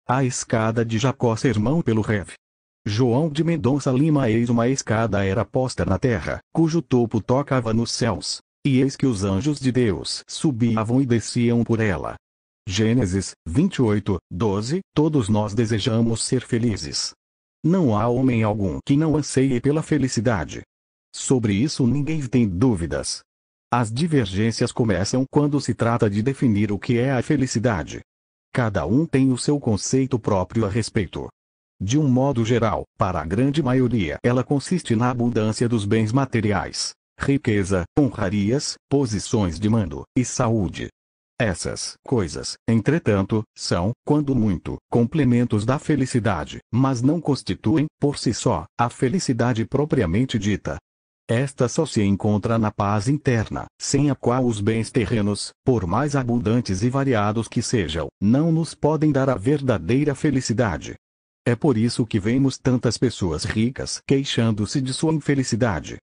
A escada de Jacó, sermão pelo Rev. João de Mendonça Lima. Eis uma escada era posta na terra, cujo topo tocava nos céus, e eis que os anjos de Deus subiam e desciam por ela. Gênesis 28, 12. Todos nós desejamos ser felizes. Não há homem algum que não anseie pela felicidade. Sobre isso ninguém tem dúvidas. As divergências começam quando se trata de definir o que é a felicidade. Cada um tem o seu conceito próprio a respeito. De um modo geral, para a grande maioria, ela consiste na abundância dos bens materiais, riqueza, honrarias, posições de mando e saúde. Essas coisas, entretanto, são, quando muito, complementos da felicidade, mas não constituem, por si só, a felicidade propriamente dita. Esta só se encontra na paz interna, sem a qual os bens terrenos, por mais abundantes e variados que sejam, não nos podem dar a verdadeira felicidade. É por isso que vemos tantas pessoas ricas queixando-se de sua infelicidade.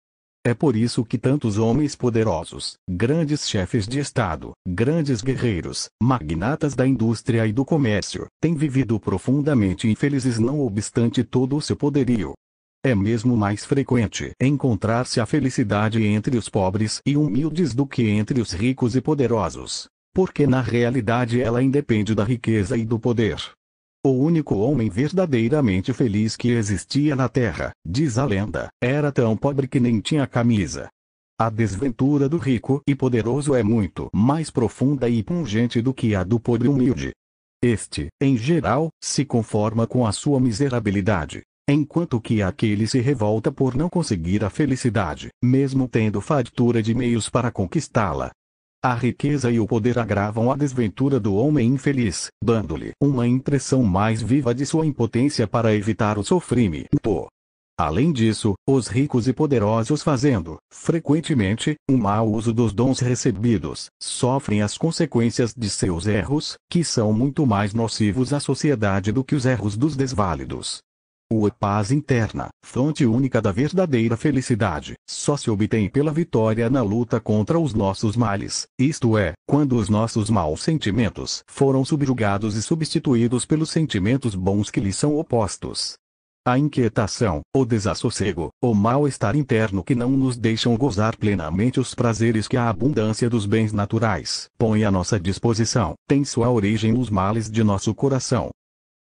É por isso que tantos homens poderosos, grandes chefes de Estado, grandes guerreiros, magnatas da indústria e do comércio, têm vivido profundamente infelizes não obstante todo o seu poderio. É mesmo mais frequente encontrar-se a felicidade entre os pobres e humildes do que entre os ricos e poderosos, porque na realidade ela independe da riqueza e do poder. O único homem verdadeiramente feliz que existia na terra, diz a lenda, era tão pobre que nem tinha camisa. A desventura do rico e poderoso é muito mais profunda e pungente do que a do pobre humilde. Este, em geral, se conforma com a sua miserabilidade, enquanto que aquele se revolta por não conseguir a felicidade, mesmo tendo fartura de meios para conquistá-la. A riqueza e o poder agravam a desventura do homem infeliz, dando-lhe uma impressão mais viva de sua impotência para evitar o sofrimento. Além disso, os ricos e poderosos, fazendo, frequentemente, um mau uso dos dons recebidos, sofrem as consequências de seus erros, que são muito mais nocivos à sociedade do que os erros dos desválidos. A paz interna, fonte única da verdadeira felicidade, só se obtém pela vitória na luta contra os nossos males, isto é, quando os nossos maus sentimentos foram subjugados e substituídos pelos sentimentos bons que lhes são opostos. A inquietação, o desassossego, o mal-estar interno que não nos deixam gozar plenamente os prazeres que a abundância dos bens naturais põe à nossa disposição, tem sua origem nos males de nosso coração.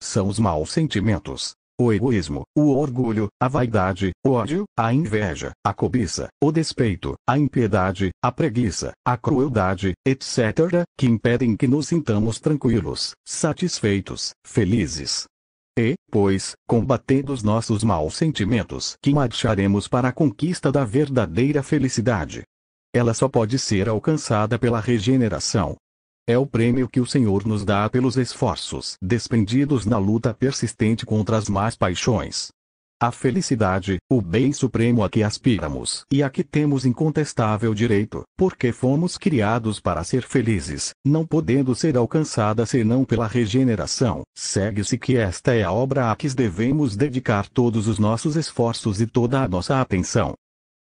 São os maus sentimentos, o egoísmo, o orgulho, a vaidade, o ódio, a inveja, a cobiça, o despeito, a impiedade, a preguiça, a crueldade, etc., que impedem que nos sintamos tranquilos, satisfeitos, felizes. E, pois, combatendo os nossos maus sentimentos, que marcharemos para a conquista da verdadeira felicidade. Ela só pode ser alcançada pela regeneração. É o prêmio que o Senhor nos dá pelos esforços despendidos na luta persistente contra as más paixões. A felicidade, o bem supremo a que aspiramos e a que temos incontestável direito, porque fomos criados para ser felizes, não podendo ser alcançada senão pela regeneração, segue-se que esta é a obra a que devemos dedicar todos os nossos esforços e toda a nossa atenção.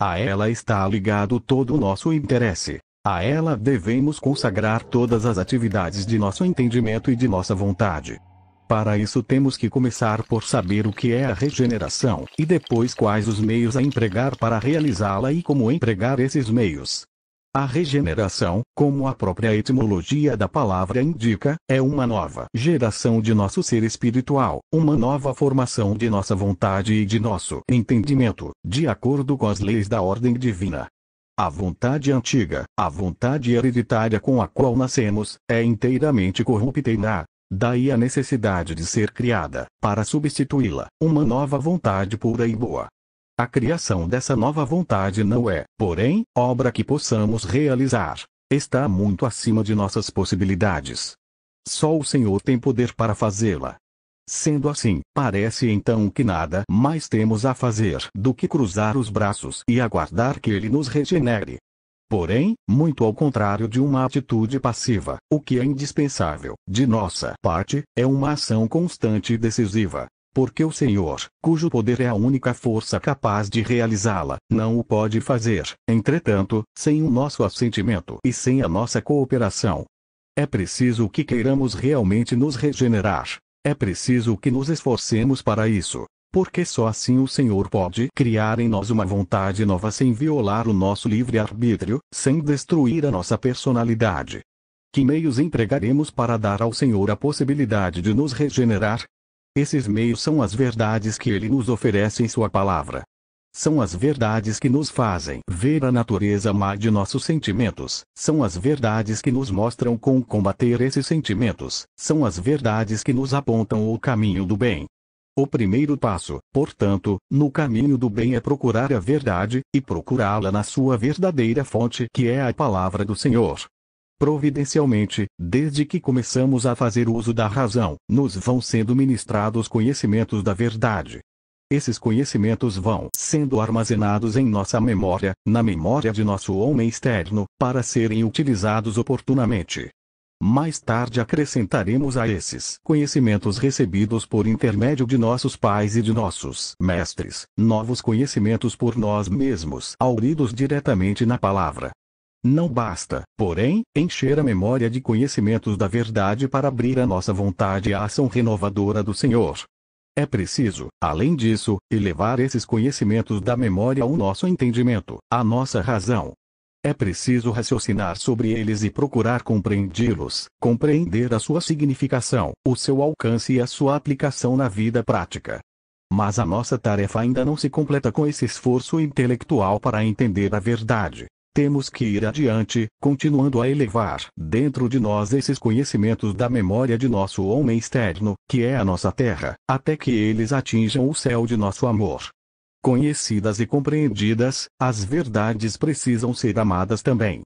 A ela está ligado todo o nosso interesse. A ela devemos consagrar todas as atividades de nosso entendimento e de nossa vontade. Para isso temos que começar por saber o que é a regeneração, e depois quais os meios a empregar para realizá-la e como empregar esses meios. A regeneração, como a própria etimologia da palavra indica, é uma nova geração de nosso ser espiritual, uma nova formação de nossa vontade e de nosso entendimento, de acordo com as leis da ordem divina. A vontade antiga, a vontade hereditária com a qual nascemos, é inteiramente corrupta. Daí a necessidade de ser criada, para substituí-la, uma nova vontade pura e boa. A criação dessa nova vontade não é, porém, obra que possamos realizar. Está muito acima de nossas possibilidades. Só o Senhor tem poder para fazê-la. Sendo assim, parece então que nada mais temos a fazer do que cruzar os braços e aguardar que Ele nos regenere. Porém, muito ao contrário de uma atitude passiva, o que é indispensável, de nossa parte, é uma ação constante e decisiva, porque o Senhor, cujo poder é a única força capaz de realizá-la, não o pode fazer, entretanto, sem o nosso assentimento e sem a nossa cooperação. É preciso que queiramos realmente nos regenerar. É preciso que nos esforcemos para isso, porque só assim o Senhor pode criar em nós uma vontade nova sem violar o nosso livre-arbítrio, sem destruir a nossa personalidade. Que meios empregaremos para dar ao Senhor a possibilidade de nos regenerar? Esses meios são as verdades que Ele nos oferece em Sua palavra. São as verdades que nos fazem ver a natureza má de nossos sentimentos, são as verdades que nos mostram como combater esses sentimentos, são as verdades que nos apontam o caminho do bem. O primeiro passo, portanto, no caminho do bem é procurar a verdade, e procurá-la na sua verdadeira fonte, que é a palavra do Senhor. Providencialmente, desde que começamos a fazer uso da razão, nos vão sendo ministrados conhecimentos da verdade. Esses conhecimentos vão sendo armazenados em nossa memória, na memória de nosso homem externo, para serem utilizados oportunamente. Mais tarde acrescentaremos a esses conhecimentos recebidos por intermédio de nossos pais e de nossos mestres, novos conhecimentos por nós mesmos, auridos diretamente na palavra. Não basta, porém, encher a memória de conhecimentos da verdade para abrir a nossa vontade à ação renovadora do Senhor. É preciso, além disso, elevar esses conhecimentos da memória ao nosso entendimento, à nossa razão. É preciso raciocinar sobre eles e procurar compreendê-los, compreender a sua significação, o seu alcance e a sua aplicação na vida prática. Mas a nossa tarefa ainda não se completa com esse esforço intelectual para entender a verdade. Temos que ir adiante, continuando a elevar dentro de nós esses conhecimentos da memória de nosso homem externo, que é a nossa terra, até que eles atinjam o céu de nosso amor. Conhecidas e compreendidas, as verdades precisam ser amadas também.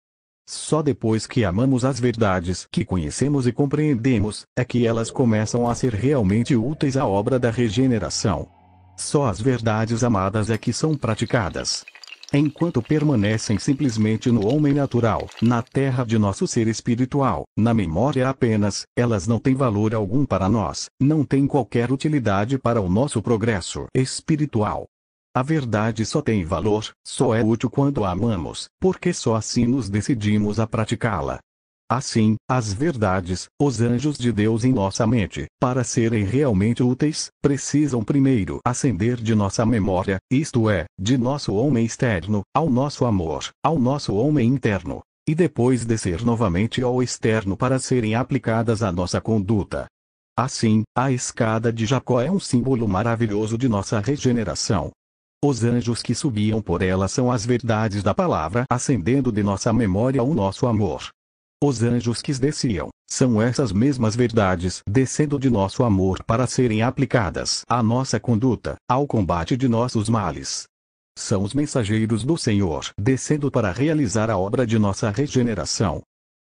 Só depois que amamos as verdades que conhecemos e compreendemos, é que elas começam a ser realmente úteis à obra da regeneração. Só as verdades amadas é que são praticadas. Enquanto permanecem simplesmente no homem natural, na terra de nosso ser espiritual, na memória apenas, elas não têm valor algum para nós, não têm qualquer utilidade para o nosso progresso espiritual. A verdade só tem valor, só é útil quando a amamos, porque só assim nos decidimos a praticá-la. Assim, as verdades, os anjos de Deus em nossa mente, para serem realmente úteis, precisam primeiro ascender de nossa memória, isto é, de nosso homem externo, ao nosso amor, ao nosso homem interno, e depois descer novamente ao externo para serem aplicadas à nossa conduta. Assim, a escada de Jacó é um símbolo maravilhoso de nossa regeneração. Os anjos que subiam por ela são as verdades da palavra ascendendo de nossa memória ao nosso amor. Os anjos que desciam, são essas mesmas verdades descendo de nosso amor para serem aplicadas à nossa conduta, ao combate de nossos males. São os mensageiros do Senhor descendo para realizar a obra de nossa regeneração.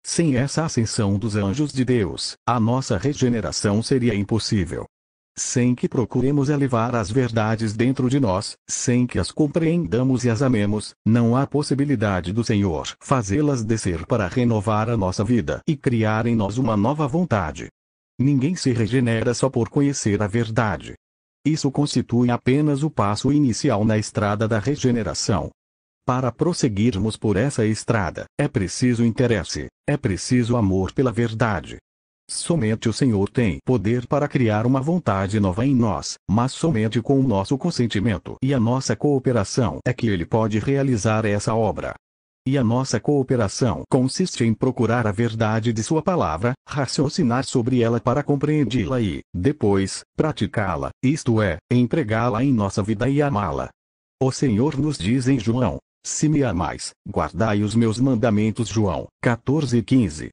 Sem essa ascensão dos anjos de Deus, a nossa regeneração seria impossível. Sem que procuremos elevar as verdades dentro de nós, sem que as compreendamos e as amemos, não há possibilidade do Senhor fazê-las descer para renovar a nossa vida e criar em nós uma nova vontade. Ninguém se regenera só por conhecer a verdade. Isso constitui apenas o passo inicial na estrada da regeneração. Para prosseguirmos por essa estrada, é preciso interesse, é preciso amor pela verdade. Somente o Senhor tem poder para criar uma vontade nova em nós, mas somente com o nosso consentimento e a nossa cooperação é que Ele pode realizar essa obra. E a nossa cooperação consiste em procurar a verdade de Sua palavra, raciocinar sobre ela para compreendê-la e, depois, praticá-la, isto é, empregá-la em nossa vida e amá-la. O Senhor nos diz em João: se me amais, guardai os meus mandamentos. João 14:15.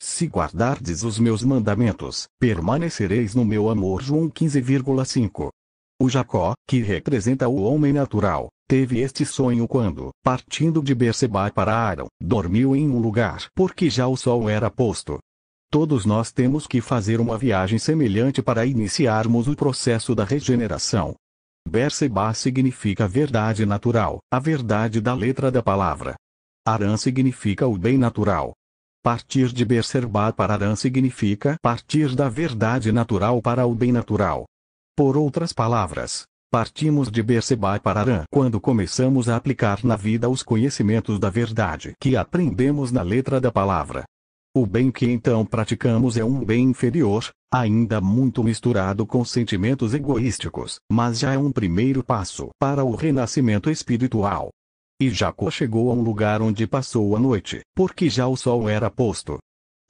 Se guardardes os meus mandamentos, permanecereis no meu amor. João 15,5. O Jacó, que representa o homem natural, teve este sonho quando, partindo de Berseba para Arã, dormiu em um lugar porque já o sol era posto. Todos nós temos que fazer uma viagem semelhante para iniciarmos o processo da regeneração. Berseba significa verdade natural, a verdade da letra da palavra. Arã significa o bem natural. Partir de Berseba para Arã significa partir da verdade natural para o bem natural. Por outras palavras, partimos de Berseba para Arã quando começamos a aplicar na vida os conhecimentos da verdade que aprendemos na letra da palavra. O bem que então praticamos é um bem inferior, ainda muito misturado com sentimentos egoísticos, mas já é um primeiro passo para o renascimento espiritual. E Jacó chegou a um lugar onde passou a noite, porque já o sol era posto.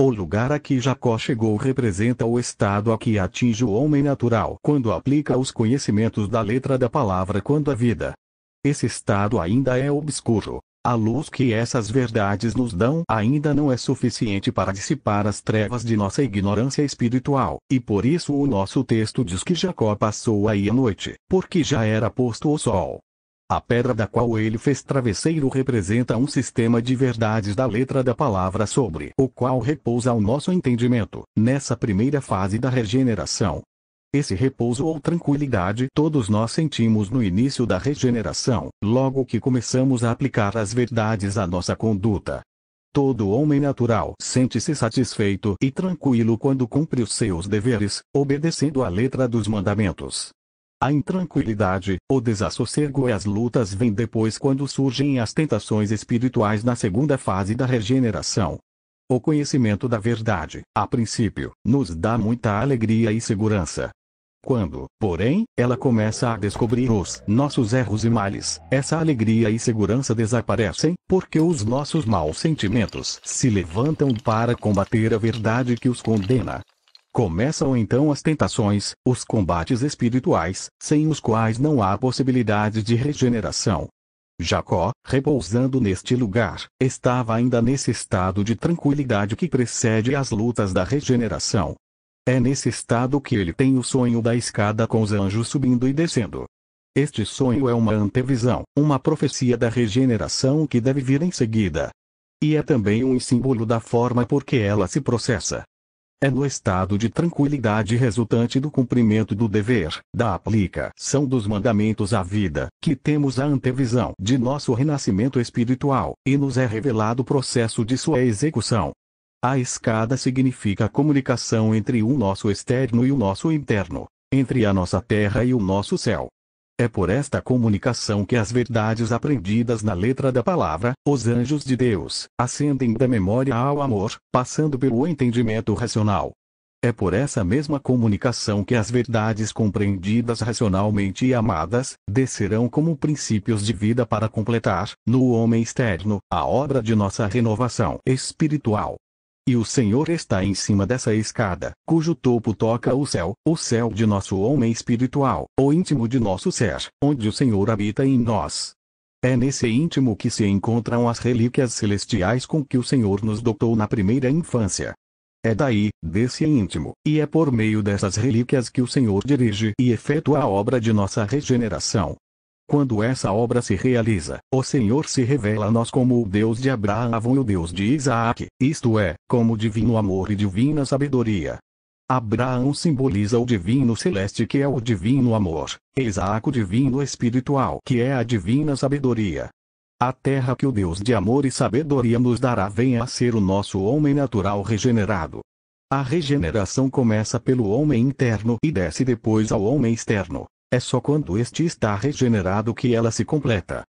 O lugar a que Jacó chegou representa o estado a que atinge o homem natural quando aplica os conhecimentos da letra da palavra quando a vida. Esse estado ainda é obscuro. A luz que essas verdades nos dão ainda não é suficiente para dissipar as trevas de nossa ignorância espiritual, e por isso o nosso texto diz que Jacó passou aí a noite, porque já era posto o sol. A pedra da qual ele fez travesseiro representa um sistema de verdades da letra da palavra sobre o qual repousa o nosso entendimento, nessa primeira fase da regeneração. Esse repouso ou tranquilidade todos nós sentimos no início da regeneração, logo que começamos a aplicar as verdades à nossa conduta. Todo homem natural sente-se satisfeito e tranquilo quando cumpre os seus deveres, obedecendo à letra dos mandamentos. A intranquilidade, o desassossego e as lutas vêm depois quando surgem as tentações espirituais na segunda fase da regeneração. O conhecimento da verdade, a princípio, nos dá muita alegria e segurança. Quando, porém, ela começa a descobrir os nossos erros e males, essa alegria e segurança desaparecem, porque os nossos maus sentimentos se levantam para combater a verdade que os condena. Começam então as tentações, os combates espirituais, sem os quais não há possibilidade de regeneração. Jacó, repousando neste lugar, estava ainda nesse estado de tranquilidade que precede as lutas da regeneração. É nesse estado que ele tem o sonho da escada com os anjos subindo e descendo. Este sonho é uma antevisão, uma profecia da regeneração que deve vir em seguida. E é também um símbolo da forma por que ela se processa. É no estado de tranquilidade resultante do cumprimento do dever, da aplicação dos mandamentos à vida, que temos a antevisão de nosso renascimento espiritual, e nos é revelado o processo de sua execução. A escada significa a comunicação entre o nosso externo e o nosso interno, entre a nossa terra e o nosso céu. É por esta comunicação que as verdades aprendidas na letra da palavra, os anjos de Deus, ascendem da memória ao amor, passando pelo entendimento racional. É por essa mesma comunicação que as verdades compreendidas racionalmente e amadas, descerão como princípios de vida para completar, no homem externo, a obra de nossa renovação espiritual. E o Senhor está em cima dessa escada, cujo topo toca o céu de nosso homem espiritual, o íntimo de nosso ser, onde o Senhor habita em nós. É nesse íntimo que se encontram as relíquias celestiais com que o Senhor nos dotou na primeira infância. É daí, desse íntimo, e é por meio dessas relíquias que o Senhor dirige e efetua a obra de nossa regeneração. Quando essa obra se realiza, o Senhor se revela a nós como o Deus de Abraão e o Deus de Isaac, isto é, como divino amor e divina sabedoria. Abraão simboliza o divino celeste que é o divino amor, e Isaac o divino espiritual que é a divina sabedoria. A terra que o Deus de amor e sabedoria nos dará vem a ser o nosso homem natural regenerado. A regeneração começa pelo homem interno e desce depois ao homem externo. É só quando este está regenerado que ela se completa.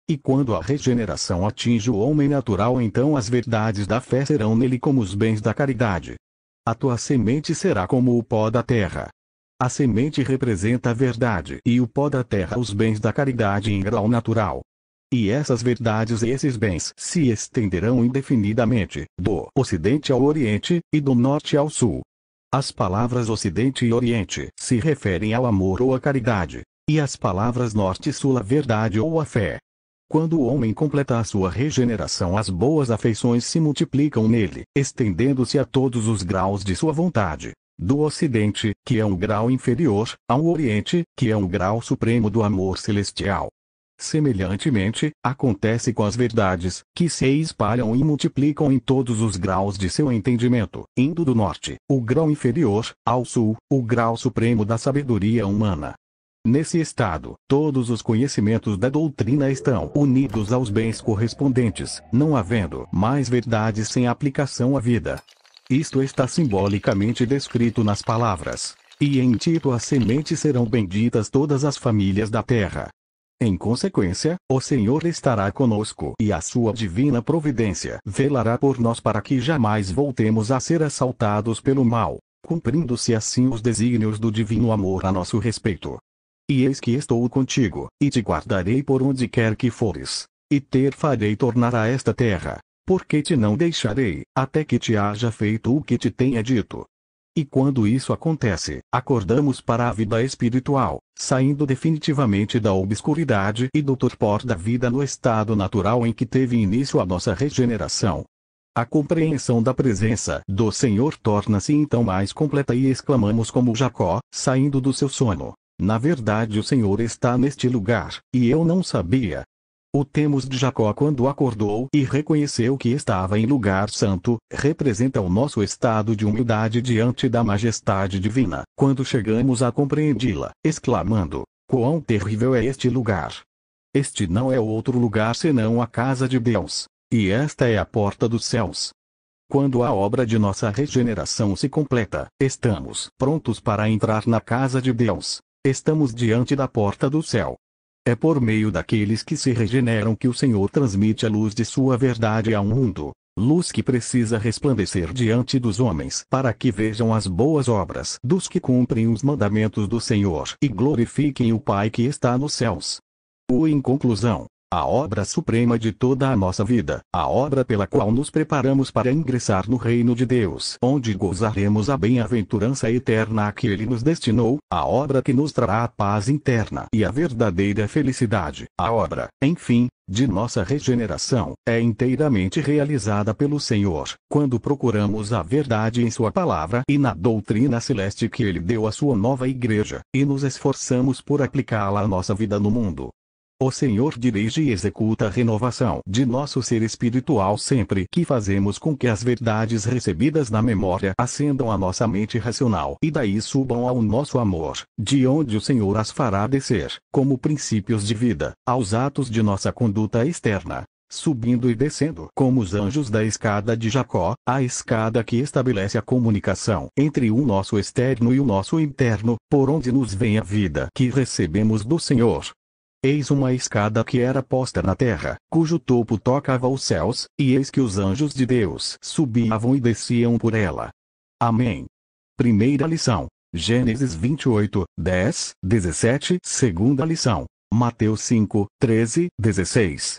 E quando a regeneração atinge o homem natural, então as verdades da fé serão nele como os bens da caridade. A tua semente será como o pó da terra. A semente representa a verdade e o pó da terra os bens da caridade em grau natural. E essas verdades e esses bens se estenderão indefinidamente, do Ocidente ao Oriente, e do Norte ao Sul. As palavras Ocidente e Oriente se referem ao amor ou à caridade, e as palavras Norte e Sul à verdade ou à fé. Quando o homem completa a sua regeneração, as boas afeições se multiplicam nele, estendendo-se a todos os graus de sua vontade, do Ocidente, que é um grau inferior, ao Oriente, que é um grau supremo do amor celestial. Semelhantemente, acontece com as verdades, que se espalham e multiplicam em todos os graus de seu entendimento, indo do norte, o grau inferior, ao sul, o grau supremo da sabedoria humana. Nesse estado, todos os conhecimentos da doutrina estão unidos aos bens correspondentes, não havendo mais verdades sem aplicação à vida. Isto está simbolicamente descrito nas palavras: e em ti tua semente serão benditas todas as famílias da terra. Em consequência, o Senhor estará conosco e a sua divina providência velará por nós para que jamais voltemos a ser assaltados pelo mal, cumprindo-se assim os desígnios do divino amor a nosso respeito. E eis que estou contigo, e te guardarei por onde quer que fores, e te farei tornar a esta terra, porque te não deixarei, até que te haja feito o que te tenha dito. E quando isso acontece, acordamos para a vida espiritual, saindo definitivamente da obscuridade e do torpor da vida no estado natural em que teve início a nossa regeneração. A compreensão da presença do Senhor torna-se então mais completa e exclamamos como Jacó, saindo do seu sono: na verdade o Senhor está neste lugar, e eu não sabia. O temos de Jacó quando acordou e reconheceu que estava em lugar santo, representa o nosso estado de humildade diante da majestade divina, quando chegamos a compreendi-la, exclamando: quão terrível é este lugar! Este não é outro lugar senão a casa de Deus, e esta é a porta dos céus. Quando a obra de nossa regeneração se completa, estamos prontos para entrar na casa de Deus. Estamos diante da porta do céu. É por meio daqueles que se regeneram que o Senhor transmite a luz de sua verdade ao mundo, luz que precisa resplandecer diante dos homens para que vejam as boas obras dos que cumprem os mandamentos do Senhor e glorifiquem o Pai que está nos céus. Em conclusão, a obra suprema de toda a nossa vida, a obra pela qual nos preparamos para ingressar no reino de Deus, onde gozaremos a bem-aventurança eterna a que Ele nos destinou, a obra que nos trará a paz interna e a verdadeira felicidade, a obra, enfim, de nossa regeneração, é inteiramente realizada pelo Senhor, quando procuramos a verdade em Sua palavra e na doutrina celeste que Ele deu à Sua nova igreja, e nos esforçamos por aplicá-la à nossa vida no mundo. O Senhor dirige e executa a renovação de nosso ser espiritual sempre que fazemos com que as verdades recebidas na memória ascendam à nossa mente racional e daí subam ao nosso amor, de onde o Senhor as fará descer, como princípios de vida, aos atos de nossa conduta externa, subindo e descendo como os anjos da escada de Jacó, a escada que estabelece a comunicação entre o nosso externo e o nosso interno, por onde nos vem a vida que recebemos do Senhor. Eis uma escada que era posta na terra, cujo topo tocava os céus, e eis que os anjos de Deus subiam e desciam por ela. Amém. Primeira lição. Gênesis 28, 10, 17. Segunda lição. Mateus 5, 13, 16.